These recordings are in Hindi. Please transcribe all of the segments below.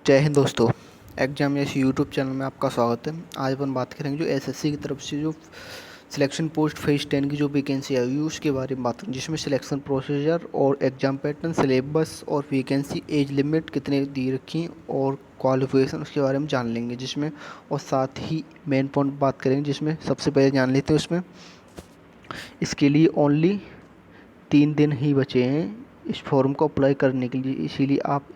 जय हिंद दोस्तों। एग्जाम यस यूट्यूब चैनल में आपका स्वागत है। आज अपन बात करेंगे जो एसएससी की तरफ से जो सिलेक्शन पोस्ट फेज 10 की जो वैकेंसी आई हुई है उसके बारे में बात करेंगे, जिसमें सिलेक्शन प्रोसीजर और एग्जाम पैटर्न, सिलेबस और वैकेंसी, एज लिमिट कितने दी रखी और क्वालिफिकेशन उसके बारे में जान लेंगे जिसमें, और साथ ही मेन पॉइंट बात करेंगे जिसमें सबसे पहले जान लेते हैं उसमें इसके लिए ओनली 3 दिन ही बचे हैं इस फॉर्म को अप्लाई करने के लिए, इसीलिए आप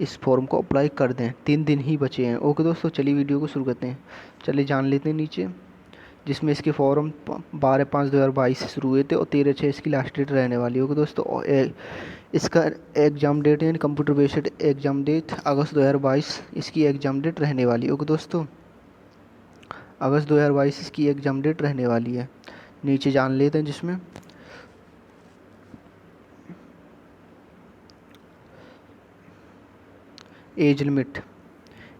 इस फॉर्म को अप्लाई कर दें। 3 दिन ही बचे हैं। ओके दोस्तों, चलिए वीडियो को शुरू करते हैं। चलिए जान लेते हैं नीचे, जिसमें इसके फॉर्म 12/5/2022 से शुरू हुए थे और 13/6 इसकी लास्ट डेट रहने वाली होगी दोस्तों। और इसका एग्ज़ाम डेट यानी कंप्यूटर बेस्ड एग्ज़ाम डेट अगस्त 2022 इसकी एग्ज़ाम डेट रहने वाली होगी दोस्तों। अगस्त 2022 इसकी एग्ज़ाम डेट रहने वाली है। नीचे जान लेते हैं जिसमें एज लिमिट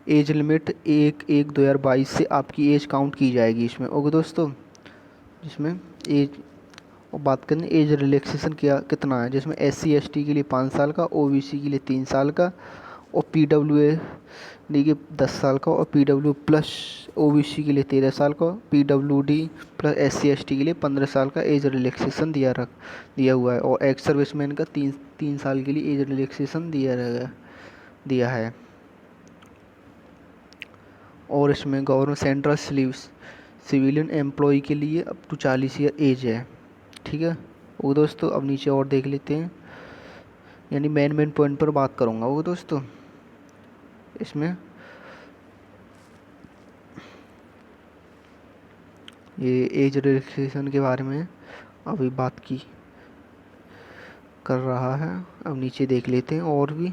1/1/2022 से आपकी एज काउंट की जाएगी इसमें। ओके दोस्तों, जिसमें एज और बात करें एज रिलैक्सेशन क्या कितना है, जिसमें SC ST के लिए 5 साल का, OBC के लिए 3 साल का और PWD के 10 साल का और PW प्लस OBC के लिए 13 साल का, PWD प्लस SC ST के लिए 15 साल का एज रिलैक्सेशन दिया हुआ है। और एक्स सर्विसमैन का 3 साल के लिए एज रिलैक्सेशन दिया है। और इसमें गवर्नमेंट सेंट्रल सिविलियन एम्प्लॉय के लिए अप टू 40 ईयर एज है। ठीक है वो दोस्तों, अब नीचे और देख लेते हैं, यानी मेन पॉइंट पर बात करूँगा वो दोस्तों। इसमें ये एज रिलैक्सेशन के बारे में अभी बात कर रहा है। अब नीचे देख लेते हैं और भी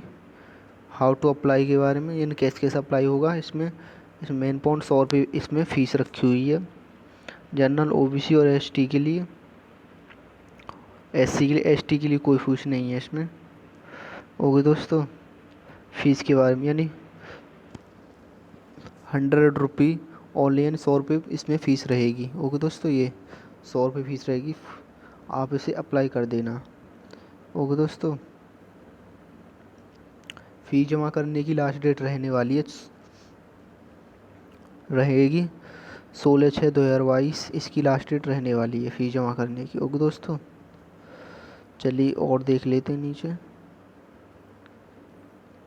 हाउ टू अप्लाई के बारे में, यानी कैसे अप्लाई होगा। इसमें मेन पॉइंट 100 रुपये इसमें फ़ीस रखी हुई है जनरल, OBC और ST के लिए। SC के लिए, ST के लिए कोई फीस नहीं है इसमें। ओके दोस्तों, फीस के बारे में यानी 100 रुपये ओनली, यानी 100 रुपये इसमें फ़ीस रहेगी। ओके दोस्तों, ये 100 रुपये फ़ीस रहेगी, आप इसे अप्लाई कर देना। ओके दोस्तों, फ़ीस जमा करने की लास्ट डेट रहेगी 16/6/2022 इसकी लास्ट डेट रहने वाली है फ़ीस जमा करने की। ओके दोस्तों, चलिए और देख लेते हैं नीचे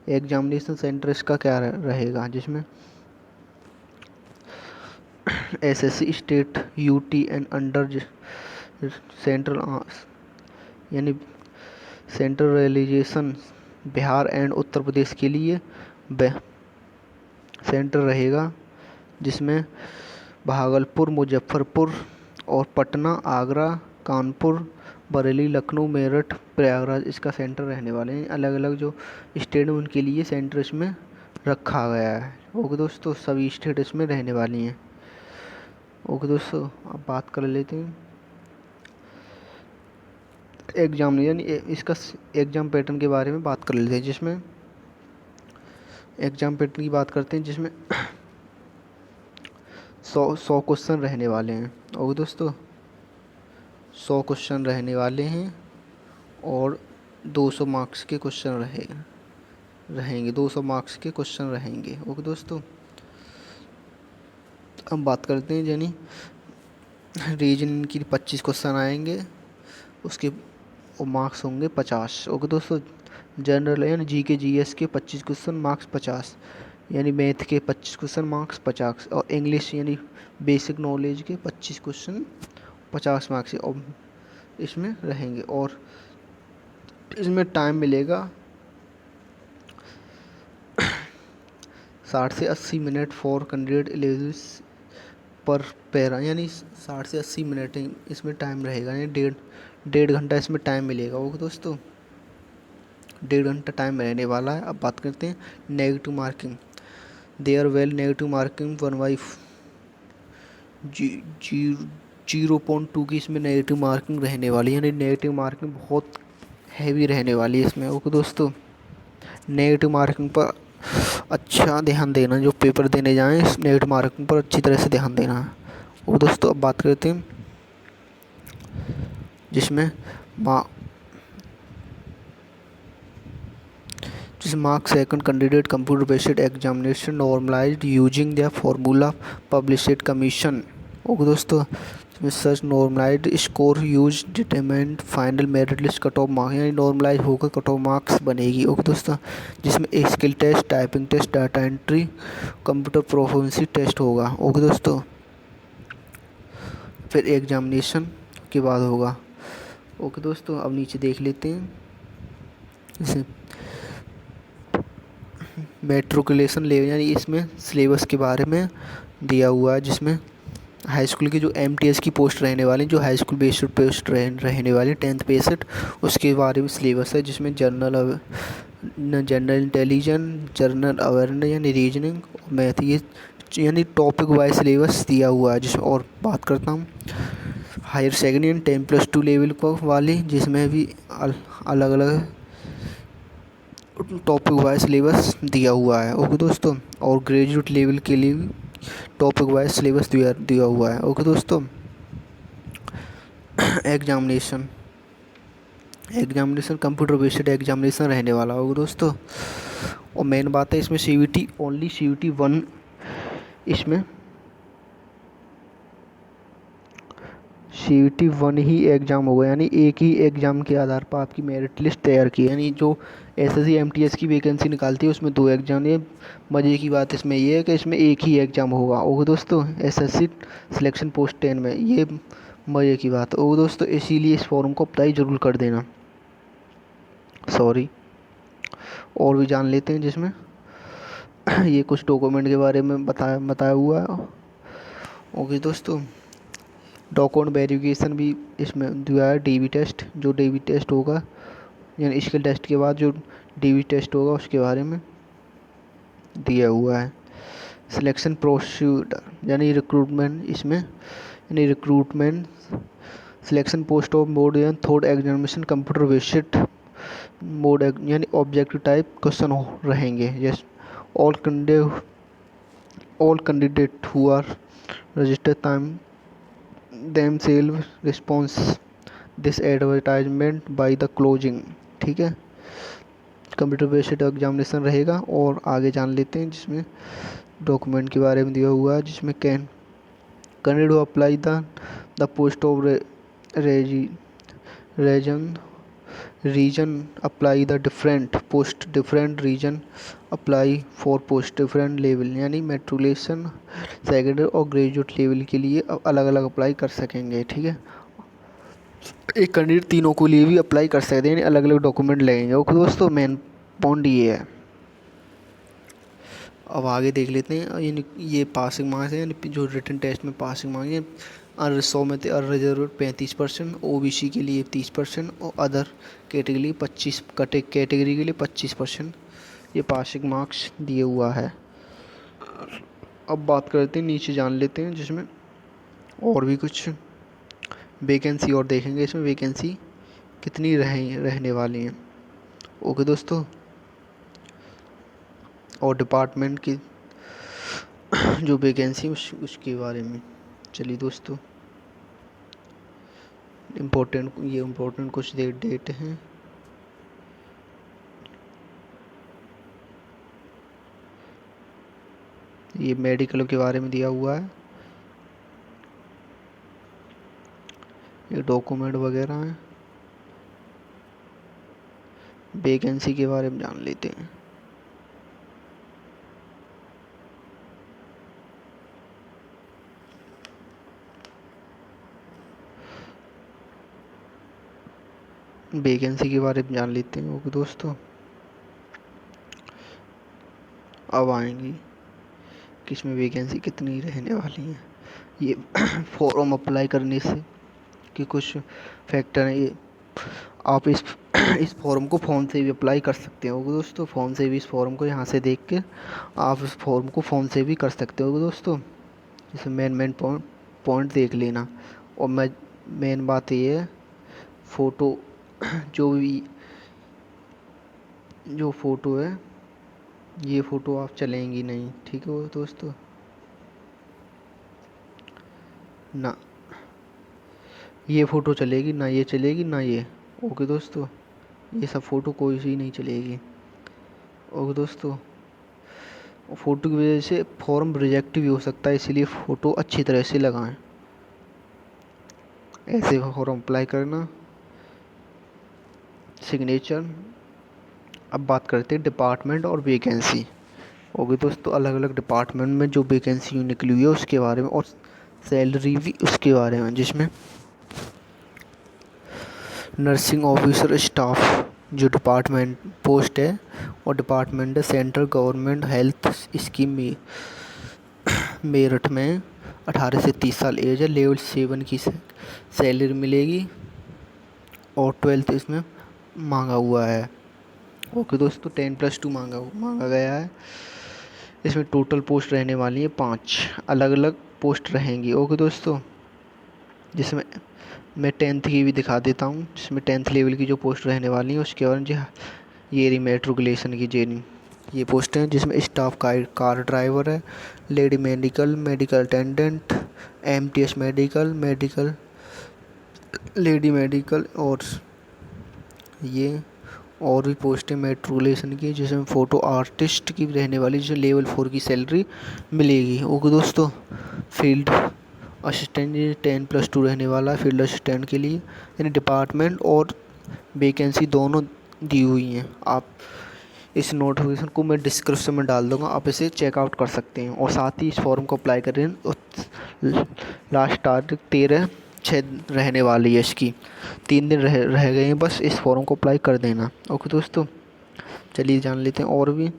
एग्जामिनेशन सेंटर इसका क्या रहेगा, जिसमें SSC state UT and under central यानी central realisation Bihar and Uttar Pradesh के लिए सेंटर रहेगा, जिसमें भागलपुर, मुजफ्फरपुर और पटना, आगरा, कानपुर, बरेली, लखनऊ, मेरठ, प्रयागराज इसका सेंटर रहने वाले हैं। अलग अलग जो स्टेट हैं उनके लिए सेंटर इसमें रखा गया है। ओके दोस्तों, सभी स्टेट इसमें रहने वाली हैं। ओके दोस्तों, अब बात कर लेते हैं एग्जाम, यानी इसका एग्ज़ाम पैटर्न के बारे में बात कर लेते हैं, जिसमें एग्ज़ाम पैटर्न की बात करते हैं जिसमें 100 क्वेश्चन रहने वाले हैं। ओके दोस्तों, 100 क्वेश्चन रहने वाले हैं और 200 मार्क्स के क्वेश्चन रहेंगे 200 मार्क्स के क्वेश्चन रहेंगे। ओके दोस्तों, अब बात करते हैं यानी रीजनिंग की 25 क्वेश्चन आएंगे, उसके मार्क्स होंगे 50। ओके दोस्तों, जनरल यानी GK GS के 25 क्वेश्चन मार्क्स 50, यानी मैथ के 25 क्वेश्चन मार्क्स 50, और इंग्लिश यानी बेसिक नॉलेज के 25 क्वेश्चन 50 मार्क्स और इसमें रहेंगे। और इसमें टाइम मिलेगा 60 से 80 मिनट फॉर कैंडिडेट एलिजिबल पर पैरा, यानी 60 से 80 मिनट इसमें टाइम रहेगा, यानी डेढ़ घंटा इसमें टाइम मिलेगा। ओके दोस्तों, 1.5 घंटा टाइम रहने वाला है। अब बात करते हैं negative marking. There well negative marking 0.2 की इसमें नेगेटिव मार्किंग रहने वाली है, यानी नेगेटिव मार्किंग बहुत हैवी रहने वाली है इसमें। ओके दोस्तों, नेगेटिव मार्किंग पर अच्छा ध्यान देना, जो पेपर देने जाएं इस नेगेटिव मार्किंग पर अच्छी तरह से ध्यान देना। और दोस्तों, अब बात करते हैं जिसमें जिस mark second candidate computer based examination normalized using the formula published commission. Okay दोस्तों, such normalized score use determined final merit list cut off marks, यानी नॉर्मलाइज होकर कट ऑफ मार्क्स बनेगी। ओके दोस्तों, जिसमें एक skill test, typing test, data entry, computer proficiency test होगा। ओके दोस्तों, फिर एग्जामिनेशन के बाद होगा। ओके दोस्तों, अब नीचे देख लेते हैं। जैसे मेट्रिकुलेशन लेवल, यानी इसमें सिलेबस के बारे में दिया हुआ है, जिसमें हाई स्कूल की जो एमटीएस की पोस्ट रहने वाली, जो हाई स्कूल बेस्ड पोस्ट रहने वाली 10th बेस्ड, उसके बारे में सिलेबस है, जिसमें जनरल इंटेलिजेंस, जनरल अवेयरनेस यानी रीजनिंग, मैथ, ये यानी टॉपिक वाइज सिलेबस दिया हुआ है। जिसमें और बात करता हूँ हायर सेकेंडरी एंड 10+2 लेवल को वाली, जिसमें भी अलग अलग टॉपिक वाइज सिलेबस दिया हुआ है। ओके दोस्तों, और ग्रेजुएट लेवल के लिए भी टॉपिक वाइज सिलेबस दिया हुआ है। ओके दोस्तों, एग्जामिनेशन कंप्यूटर बेस्ड एग्जामिनेशन रहने वाला होगा दोस्तों। और मेन बात है इसमें CVT ओनली, CVT 1 इसमें CVT 1 ही एग्ज़ाम होगा, यानी एक ही एग्ज़ाम के आधार पर आपकी मेरिट लिस्ट तैयार की है। यानी जो SSC MTS की वैकेंसी निकालती है उसमें 2 एग्ज़ाम, ये मज़े की बात इसमें ये है कि इसमें एक ही एग्ज़ाम होगा। ओके दोस्तों, SSC सिलेक्शन पोस्ट 10 में, ये मज़े की बात है। ओके दोस्तों, इसीलिए इस फॉर्म को अप्लाई ज़रूर कर देना। सॉरी, और भी जान लेते हैं जिसमें ये कुछ डॉक्यूमेंट के बारे में बताया हुआ है। ओके दोस्तों, डॉक्यूमेंट वेरिफिकेशन भी इसमें दिया है। DV टेस्ट, जो DV टेस्ट होगा, यानी स्किल टेस्ट के बाद जो DV टेस्ट होगा उसके बारे में दिया हुआ है। सिलेक्शन प्रोसीजर यानी रिक्रूटमेंट, इसमें यानी recruitment selection post of mode and third examination computer based mode, यानी ऑब्जेक्टिव टाइप क्वेश्चन रहेंगे। Yes, all candidate who are registered time themselves response this advertisement by the closing। ठीक है, कंप्यूटर बेस्ड एग्जामिनेशन रहेगा। और आगे जान लेते हैं जिसमें डॉक्यूमेंट के बारे में दिया हुआ है, जिसमें candidate who apply the post of region apply the different post, different region apply for post different level, यानी मेट्रिकुलेशन सेकेंडरी और ग्रेजुएट लेवल के लिए अलग अलग अप्लाई कर सकेंगे। ठीक है, एक कैंडिडेट तीनों के लिए भी अप्लाई कर सकते हैं, यानी अलग अलग डॉक्यूमेंट लगेंगे। ओके दोस्तों, मेन पॉइंट ये है। अब आगे देख लेते हैं, यानी ये पासिंग मार्क्स है, यानी जो रिटन टेस्ट में पासिंग मार्क्स हैं। 100 में थे अनरिजर्व 35%, OBC के लिए 30% और अदर कैटेगरी 25 कैटेगरी के लिए 25% ये पासिंग मार्क्स दिए हुआ है। अब बात करते हैं, नीचे जान लेते हैं जिसमें और भी कुछ वैकेंसी और देखेंगे, इसमें वैकेंसी कितनी रहने वाली हैं। ओके दोस्तों, और डिपार्टमेंट की जो वैकेंसी उसके बारे में चलिए दोस्तों, इम्पोर्टेंट कुछ डेट हैं। ये मेडिकल के बारे में दिया हुआ है, ये डॉक्यूमेंट वगैरह हैं। वैकेंसी के बारे में जान लेते हैं। वैकेंसी के बारे में जान लेते हैं। ओके दोस्तों, अब आएंगी कि इसमें वैकेंसी कितनी रहने वाली है। ये फॉर्म अप्लाई करने से कि कुछ फैक्टर हैं, ये आप इस फॉर्म को फ़ोन से भी अप्लाई कर सकते हो दोस्तों। फ़ोन से भी इस फॉर्म को यहाँ से देख के आप इस फॉर्म को फ़ोन से भी कर सकते हो दोस्तों। जैसे मेन पॉइंट देख लेना। और मेन बात ये है, फ़ोटो जो फ़ोटो है, ये फ़ोटो आप चलेंगी नहीं। ठीक है दोस्तों, ना ये फ़ोटो चलेगी, ना ये चलेगी, ना ये। ओके दोस्तों, ये सब फ़ोटो कोई सी नहीं चलेगी। ओके दोस्तों, फ़ोटो की वजह से फॉर्म रिजेक्ट भी हो सकता है, इसीलिए फ़ोटो अच्छी तरह से लगाएं। ऐसे फॉर्म अप्लाई करना, सिग्नेचर। अब बात करते हैं डिपार्टमेंट और वैकेंसी। ओके दोस्तों, अलग अलग डिपार्टमेंट में जो वैकेंसी निकली हुई है उसके बारे में, और सैलरी भी उसके बारे में, जिसमें नर्सिंग ऑफिसर स्टाफ जो डिपार्टमेंट पोस्ट है, और डिपार्टमेंट है सेंट्रल गवर्नमेंट हेल्थ स्कीम में, मेरठ में 18 से 30 साल एज है, लेवल 7 की सैलरी मिलेगी, और 12th इसमें मांगा हुआ है। ओके दोस्तों, 10+2 मांगा गया है। इसमें टोटल पोस्ट रहने वाली है 5, अलग अलग पोस्ट रहेंगी। ओके दोस्तों, जिसमें मैं 10th की भी दिखा देता हूँ, जिसमें 10th लेवल की जो पोस्ट रहने वाली है उसके बारे में। ये रही मेट्रिकुलेशन की जेनी, ये पोस्ट हैं, जिसमें स्टाफ कार ड्राइवर है, lady medical, medical attendant, MTS medical, lady medical, और ये और भी पोस्ट है मेट्रिकुलेशन की, जिसमें फ़ोटो आर्टिस्ट की रहने वाली, जिसमें लेवल 4 की सैलरी मिलेगी। ओके दोस्तों, फील्ड असिस्टेंट 10+2 रहने वाला है फील्ड असिस्टेंट के लिए, यानी डिपार्टमेंट और वैकेंसी दोनों दी हुई हैं। आप इस नोटिफिकेशन को मैं डिस्क्रिप्शन में डाल दूंगा, आप इसे चेकआउट कर सकते हैं, और साथ ही इस फॉर्म को अप्लाई करें। लास्ट तारीख 13/6 रहने वाली है इसकी, 3 दिन रह गए हैं बस, इस फॉर्म को अप्लाई कर देना। ओके दोस्तों, चलिए जान लेते हैं और भी,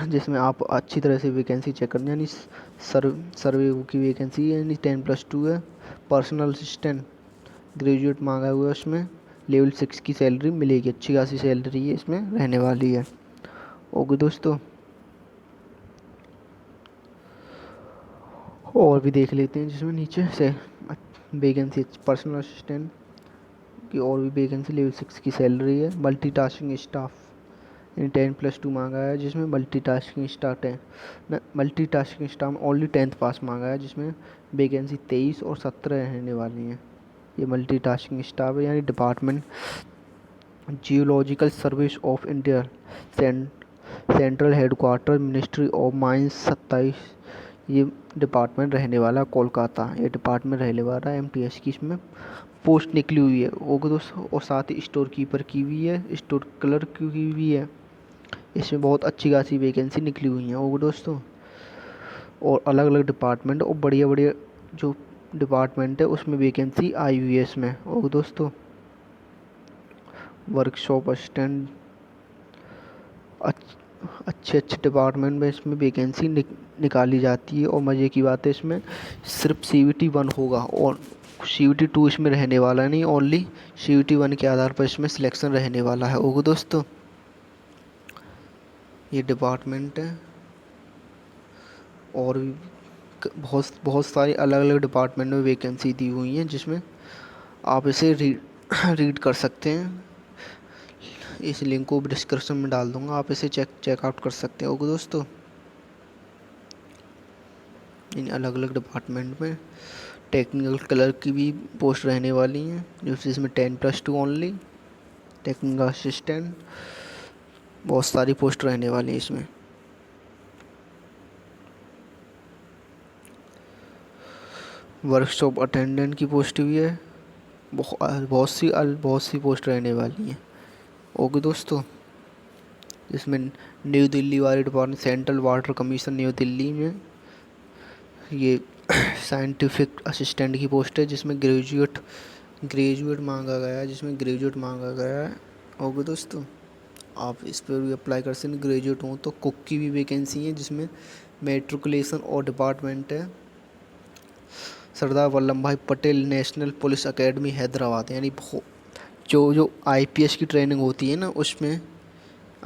जिसमें आप अच्छी तरह से वैकेंसी चेक करनी, यानी सर्वे की वैकेंसी है, यानी 10+2 है। पर्सनल असिस्टेंट ग्रेजुएट मांगा हुआ है, उसमें लेवल 6 की सैलरी मिलेगी, अच्छी खासी सैलरी है इसमें रहने वाली है। ओके दोस्तों, और भी देख लेते हैं, जिसमें नीचे से वैकेंसी पर्सनल असिस्टेंट की और भी वैकेंसी, लेवल 6 की सैलरी है। मल्टीटास्किंग स्टाफ, यानी 10+2 मांगा है, जिसमें मल्टीटास्किंग स्टाफ है, मल्टीटास्किंग स्टाफ में ओनली 10th पास मांगा है, जिसमें वैकेंसी 23 और 17 रहने वाली हैं। ये मल्टीटास्किंग स्टाफ है, यानी department geological service of India, central headquarter ministry of mines 27, ये डिपार्टमेंट रहने वाला कोलकाता, ये डिपार्टमेंट रहने वाला एमटीएस की इसमें पोस्ट निकली हुई है। ओके दोस्तों, और साथ ही स्टोर कीपर की भी है, स्टोर क्लर्क की भी है, इसमें बहुत अच्छी खासी वैकेंसी निकली हुई है। ओके दोस्तों, और अलग अलग डिपार्टमेंट और बढ़िया बढ़िया जो डिपार्टमेंट है उसमें वैकेंसी आई हुई है इसमें। ओके दोस्तों, वर्कशॉप असिस्टेंट, अच्छे अच्छे डिपार्टमेंट में इसमें वैकेंसी निकाली जाती है, और मज़े की बात है इसमें सिर्फ CVT 1 होगा, और CVT 2 इसमें रहने वाला नहीं, ओनली CVT 1 के आधार पर इसमें सिलेक्शन रहने वाला है। ओके दोस्तों, ये डिपार्टमेंट है, और भी बहुत बहुत सारी अलग अलग डिपार्टमेंट में वैकेंसी दी हुई हैं, जिसमें आप इसे रीड कर सकते हैं। इस लिंक को डिस्क्रिप्शन में डाल दूंगा, आप इसे चेकआउट कर सकते हैं। ओके दोस्तों, इन अलग अलग डिपार्टमेंट में टेक्निकल क्लर्क की भी पोस्ट रहने वाली हैं, जिसमें 10+2 ओनली, टेक्निकल असिस्टेंट, बहुत सारी पोस्ट रहने वाली हैं इसमें। वर्कशॉप अटेंडेंट की पोस्ट भी है, बहुत सी पोस्ट रहने वाली हैं। ओके दोस्तों, जिसमें न्यू दिल्ली वाले department central water commission new Delhi में ये साइंटिफिक असिस्टेंट की पोस्ट है, जिसमें ग्रेजुएट मांगा गया है, ओके दोस्तों, आप इस पर भी अप्लाई कर सकते हैं, ग्रेजुएट हों तो। कुक की भी वैकेंसी है, जिसमें मेट्रिकुलेशन और डिपार्टमेंट है सरदार वल्लभ भाई Patel national police academy Hyderabad, यानी जो IPS की ट्रेनिंग होती है ना, उसमें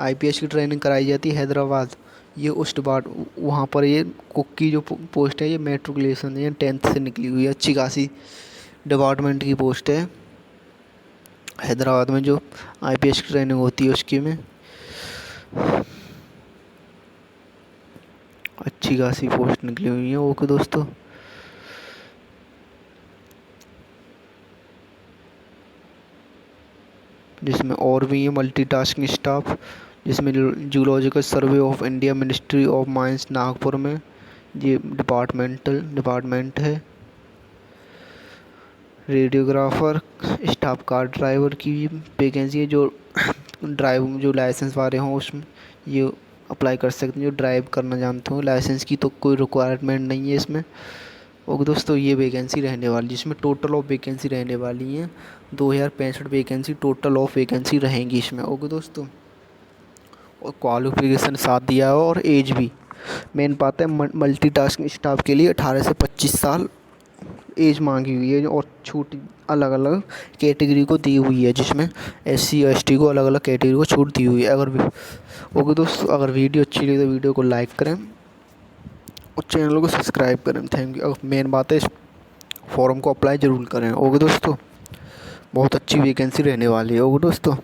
IPS की ट्रेनिंग कराई जाती है हैदराबाद, ये उस वहाँ पर ये कुक की जो पोस्ट है, ये मेट्रिकुलेशन है, 10th से निकली हुई है, अच्छी खासी डिपार्टमेंट की पोस्ट है हैदराबाद में, जो IPS की ट्रेनिंग होती है उसकी में अच्छी खासी पोस्ट निकली हुई है। ओके दोस्तों, जिसमें और भी है मल्टीटास्किंग स्टाफ, जिसमें zoological survey of India, ministry of mines Nagpur में ये डिपार्टमेंट है। रेडियोग्राफर, स्टाफ कार ड्राइवर की वैकेंसी है, जो लाइसेंस वाले हों उसमें ये अप्लाई कर सकते हैं, जो ड्राइव करना जानते हो। लाइसेंस की तो कोई रिक्वायरमेंट नहीं है इसमें। ओके दोस्तों, ये वैकेंसी रहने वाली, जिसमें टोटल ऑफ वैकेंसी रहने वाली हैं 2065 वैकेंसी टोटल ऑफ वैकेंसी रहेंगी इसमें। ओके दोस्तों, और क्वालिफिकेशन साथ दिया है और एज भी मेन बात है। मल्टीटास्किंग स्टाफ के लिए 18 से 25 साल एज मांगी हुई है, और छूट अलग अलग कैटेगरी को दी हुई है, जिसमें SC ST को अलग अलग कैटेगरी को छूट दी हुई है। ओके दोस्तों, अगर वीडियो अच्छी लगी तो वीडियो को लाइक करें और चैनल को सब्सक्राइब करें। Thank you. मेन बात है, इस फॉर्म को अप्लाई ज़रूर करें। ओके दोस्तों, बहुत अच्छी वैकेंसी रहने वाली है। ओके दोस्तों।